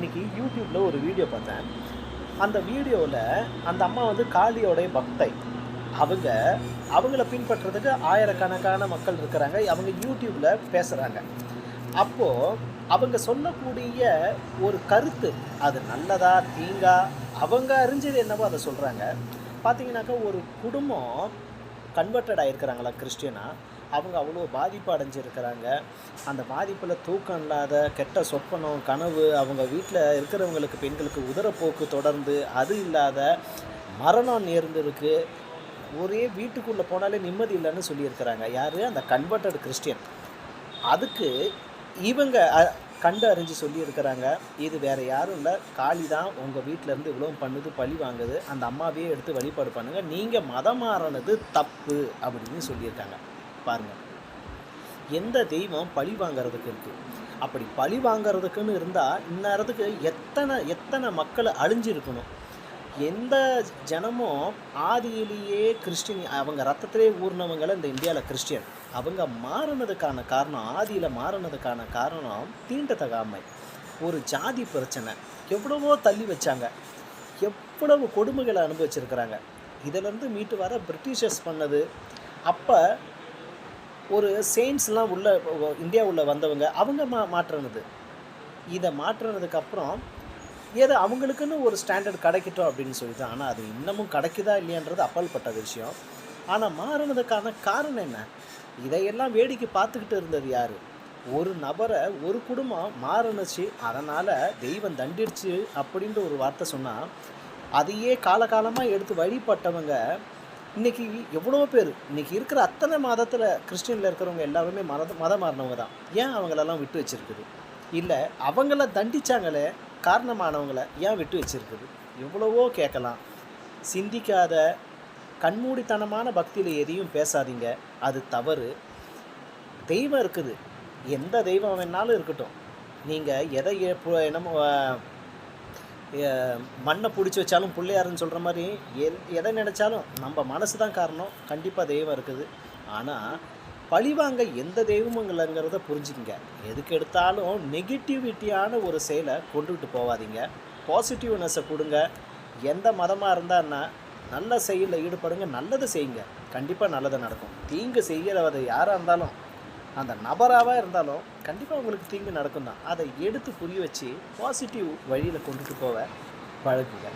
இன்றைக்கி யூடியூப்பில் ஒரு வீடியோ பார்த்தேன். அந்த வீடியோவில் அந்த அம்மா வந்து காளியோடைய பக்தை. அவங்கள பின்பற்றுறதுக்கு ஆயிரக்கணக்கான மக்கள் இருக்கிறாங்க. அவங்க யூடியூப்பில் பேசுகிறாங்க. அப்போது அவங்க சொல்லக்கூடிய ஒரு கருத்து, அது நல்லதா தீங்கா அவங்க அறிஞ்சது என்னவோ அதை சொல்கிறாங்க. பார்த்தீங்கன்னாக்கா ஒரு குடும்பம் கன்வெர்ட்டட் ஆகிருக்கிறாங்களா கிறிஸ்டியனா, அவங்க அவ்வளோ பாதிப்பு அடைஞ்சிருக்கிறாங்க. அந்த பாதிப்பில் தூக்கம் இல்லாத கெட்ட சொப்பனம் கனவு, அவங்க வீட்டில் இருக்கிறவங்களுக்கு பெண்களுக்கு உதரப்போக்கு தொடர்ந்து அது இல்லாத மரணம் நேர்ந்திருக்கு. ஒரே வீட்டுக்குள்ளே போனாலே நிம்மதி இல்லைன்னு சொல்லியிருக்கிறாங்க. யார்? அந்த கன்வெர்ட்டட் கிறிஸ்டியன். அதுக்கு இவங்க கண்டு அறிஞ்சு சொல்லியிருக்கிறாங்க, இது வேறு யாரும் இல்லை, காளி தான் உங்கள் வீட்டிலேருந்து இவ்வளோ பண்ணுது, பழி வாங்குது, அந்த அம்மாவையே எடுத்து வழிபாடு பண்ணுங்கள், நீங்கள் மதம் மாறினது தப்பு அப்படின்னு சொல்லியிருக்காங்க. பாருங்கள், எந்த தெய்வம் பழி வாங்கிறதுக்கு இருக்குது? அப்படி பழி வாங்கிறதுக்குன்னு இருந்தால் இந்நேரத்துக்கு எத்தனை மக்களை அழிஞ்சிருக்கணும். எந்த ஜனமும் ஆதியிலேயே கிறிஸ்டின், அவங்க ரத்தத்திலே ஊர்னவங்களை இந்த இந்தியாவில் கிறிஸ்டியன். அவங்க மாறினதுக்கான காரணம், ஆதியில் மாறினதுக்கான காரணம் தீண்டத்தகாமை, ஒரு ஜாதி பிரச்சனை. எவ்வளவோ தள்ளி வச்சாங்க, எவ்வளவு கொடுமைகளை அனுபவிச்சிருக்கிறாங்க. இதிலேருந்து மீட்டு வர பிரிட்டிஷர்ஸ் பண்ணது. அப்போ ஒரு செயின்ஸ்லாம் இந்தியா உள்ள வந்தவங்க அவங்க மாற்றினது. இதை மாற்றினதுக்கப்புறம் ஏதோ அவங்களுக்குன்னு ஒரு ஸ்டாண்டர்ட் கிடைக்கட்டும் அப்படின்னு சொல்லிட்டு, ஆனால் அது இன்னமும் கிடைக்குதா இல்லையான்றது அப்பாற்பட்ட விஷயம். ஆனால் மாறினதுக்கான காரணம் என்ன? இதையெல்லாம் வேடிக்கை பார்த்துக்கிட்டு இருந்தது யார்? ஒரு நபரை, ஒரு குடும்பம் மாறினுச்சு, அதனால் தெய்வம் தண்டிடுச்சு அப்படின்ற ஒரு வார்த்தை சொன்னால், அதையே காலகாலமாக எடுத்து வழிபட்டவங்க இன்றைக்கி எவ்வளோ பேர். இன்றைக்கி இருக்கிற அத்தனை மதத்தில் கிறிஸ்டியனில் இருக்கிறவங்க எல்லாருமே மதம் மாறினவங்க தான். ஏன் அவங்களெல்லாம் விட்டு வச்சுருக்குது? இல்லை, அவங்கள தண்டித்தாங்களே காரணமானவங்களை ஏன் விட்டு வச்சுருக்குது? எவ்வளவோ கேட்கலாம். சிந்திக்காத கண்மூடித்தனமான பக்தியில் எதையும் பேசாதீங்க, அது தவறு. தெய்வம் இருக்குது, எந்த தெய்வம் வேணாலும் இருக்கட்டும். நீங்கள் எதை என்னமோ மண்ணை பிடிச்சி வச்சாலும் பிள்ளையாருன்னு சொல்கிற மாதிரி எதை நினச்சாலும் நம்ம மனசு தான் காரணம். கண்டிப்பாக தெய்வம் இருக்குது. ஆனால் பழிவாங்க எந்த தெய்வமுங்கிறத புரிஞ்சுக்கங்க. எதுக்கு எடுத்தாலும் நெகட்டிவிட்டியான ஒரு செயலை கொண்டுகிட்டு போகாதீங்க. பாசிட்டிவ்னஸை கொடுங்க. எந்த மதமாக இருந்தால் என்ன, நல்ல செயலில் ஈடுபடுங்க, நல்லது செய்யுங்க, கண்டிப்பாக நல்லது நடக்கும். தீங்கு செய்கிறவது யாராக இருந்தாலும், அந்த நபராக இருந்தாலும் கண்டிப்பாக உங்களுக்கு தீங்கு நடக்கும் தான். அதை எடுத்து புரிய வச்சு பாசிட்டிவ் வழியில் கொண்டுட்டு போக பழகுங்க.